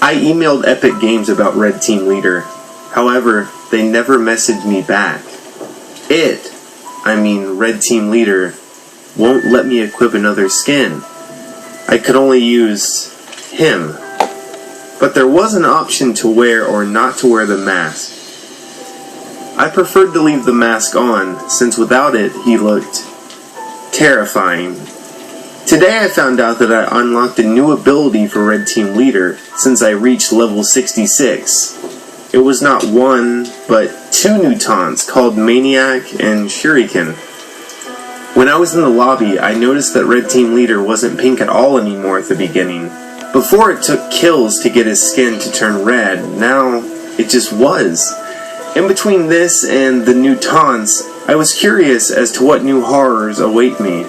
I emailed Epic Games about Red Team Leader. However, they never messaged me back. Red Team Leader, won't let me equip another skin. I could only use him. But there was an option to wear or not to wear the mask. I preferred to leave the mask on, since without it, he looked terrifying. Today I found out that I unlocked a new ability for Red Team Leader since I reached level 66. It was not one, but two new taunts called Maniac and Shuriken. When I was in the lobby, I noticed that Red Team Leader wasn't pink at all anymore at the beginning. Before it took kills to get his skin to turn red, now it just was. In between this and the new taunts, I was curious as to what new horrors await me.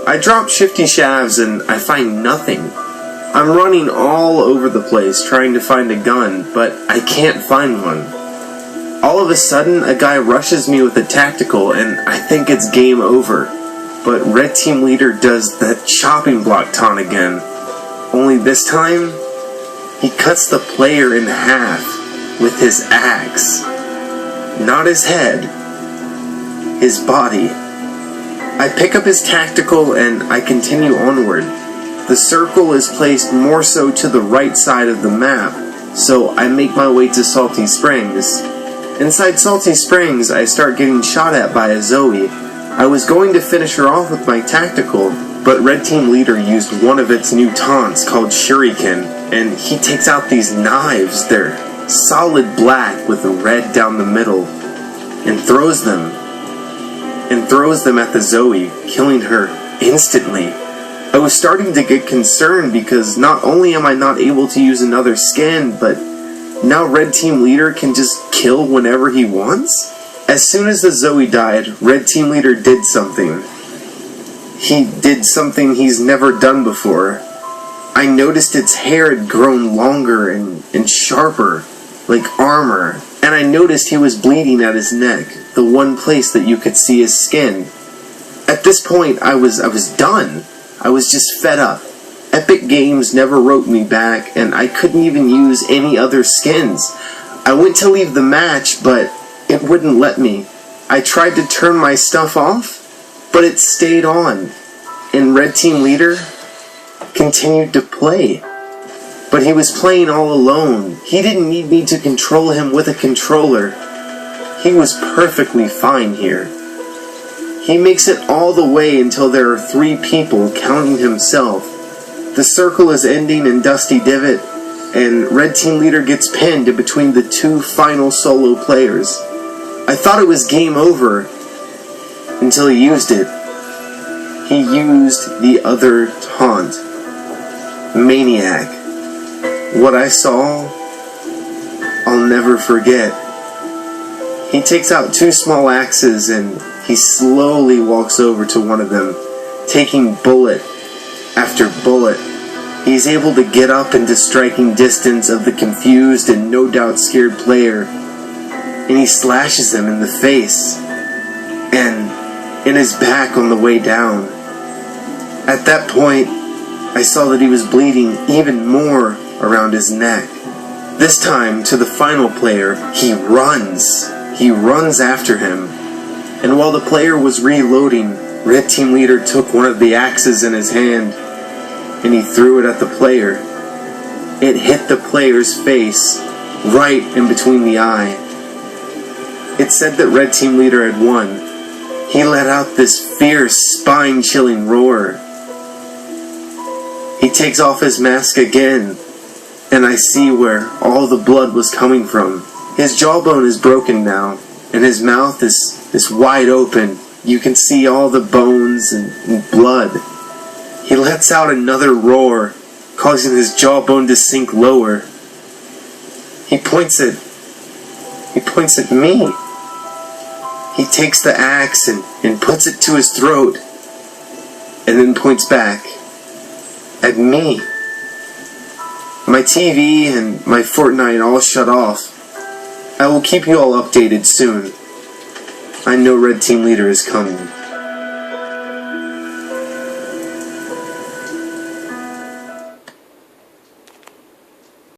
I drop Shifty Shavs and I find nothing. I'm running all over the place trying to find a gun, but I can't find one. All of a sudden, a guy rushes me with a tactical and I think it's game over. But Red Team Leader does that chopping block taunt again. Only this time, he cuts the player in half with his axe. Not his head, his body. I pick up his tactical and I continue onward. The circle is placed more so to the right side of the map, so I make my way to Salty Springs. Inside Salty Springs, I start getting shot at by a Zoe. I was going to finish her off with my tactical, but Red Team Leader used one of its new taunts called Shuriken, and he takes out these knives. They're solid black with red down the middle, and throws them at the Zoe, killing her instantly. I was starting to get concerned because not only am I not able to use another skin, but now Red Team Leader can just kill whenever he wants? As soon as the Zoe died, Red Team Leader did something. He did something he's never done before. I noticed its hair had grown longer and sharper, like armor, and I noticed he was bleeding at his neck, the one place that you could see his skin. At this point, I was done. I was just fed up. Epic Games never wrote me back, and I couldn't even use any other skins. I went to leave the match, but it wouldn't let me. I tried to turn my stuff off, but it stayed on, and Red Team Leader continued to play. But he was playing all alone. He didn't need me to control him with a controller. He was perfectly fine here. He makes it all the way until there are 3 people, counting himself. The circle is ending in Dusty Divot, and Red Team Leader gets pinned in between the 2 final solo players. I thought it was game over until he used it. He used the other taunt. Maniac. What I saw, I'll never forget. He takes out 2 small axes and he slowly walks over to one of them, taking bullet after bullet. He's able to get up into striking distance of the confused and no doubt scared player, and he slashes him in the face and in his back on the way down. At that point, I saw that he was bleeding even more around his neck. This time, to the final player, he runs. He runs after him. And while the player was reloading, Red Team Leader took one of the axes in his hand and he threw it at the player. It hit the player's face right in between the eye. It said that Red Team Leader had won. He let out this fierce, spine-chilling roar. He takes off his mask again, and I see where all the blood was coming from. His jawbone is broken now, and his mouth is wide open. You can see all the bones and blood. He lets out another roar, causing his jawbone to sink lower. He points at me. He takes the axe and puts it to his throat, and then points back at me. My TV and my Fortnite all shut off. I will keep you all updated soon. I know Red Team Leader is coming.